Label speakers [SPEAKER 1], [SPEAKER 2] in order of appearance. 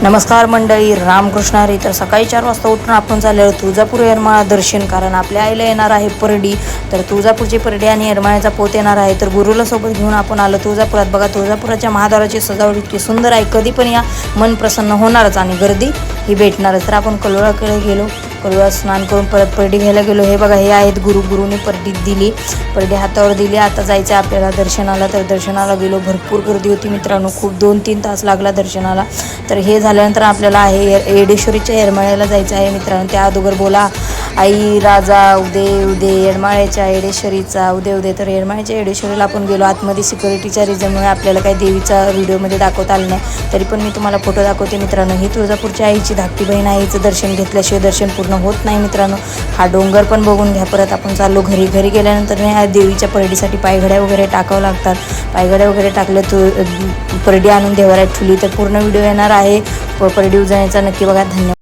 [SPEAKER 1] नमस्कार मंडळी, रामकृष्ण हरी. तर सकाळी 4 वाजता उठून आपण चाललो तुळजापूर येरमाळा दर्शन, कारण आपल्या आईला येणार आहे परडी. तर तुळजापूरची परडी आणि येरमाळ्याचा पोत येणार आहे. तर गुरुला सोबत घेऊन आपण आलो तुळजापुरात. बघा, तुळजापुराच्या महाद्वाराची सजावट इतकी सुंदर आहे, कधी पण या मन प्रसन्न होणारच आणि गर्दी ही भेटणारच. तर आपण कलोळाकडे गेलो, कलोळा स्नान करून परत परडी घ्यायला गेलो. हे बघा, हे आहेत गुरुने परडी दिली, परडी हातावर दिली. आता जायचं आपल्याला दर्शनाला. तर दर्शनाला गेलो, भरपूर गर्दी होती मित्रांनो, खूप 2-3 तास लागला दर्शनाला. तर हे झाल्यानंतर आपल्याला आहे येडेश्वरीच्या येरमाळ्याला जायचं आहे मित्रांनो. त्या अगोदर बोला आई राजा उदे उदे, येरमाळ्याच्या येडेश्वरीचा उदे उदे. तर येरमाळ्याच्या येडेश्वरीला आपण गेलो. आतमध्ये सिक्युरिटीच्या रिझनमुळे आपल्याला काही देवीचा व्हिडिओमध्ये दाखवता आलं नाही, तरी पण मी तुम्हाला फोटो दाखवते मित्रांनो. ही तुळजापूरच्या आईची धाकटी बहीण आहे, हिचं दर्शन घेतल्याशिवाय दर्शन पूर्ण होत नाही मित्रांनो. हा डोंगर पण बघून घ्या. परत आपण चाललो घरी गेल्यानंतर ह्या देवीच्या परडीसाठी पायघड्या वगैरे टाकावं लागतात. पायघड्या वगैरे टाकलं, परडी आणून देवाऱ्यात ठेवली. तर पूर्ण व्हिडिओ येणार आहे परडी उजळण्याचा, नक्की बघा. धन्यवाद.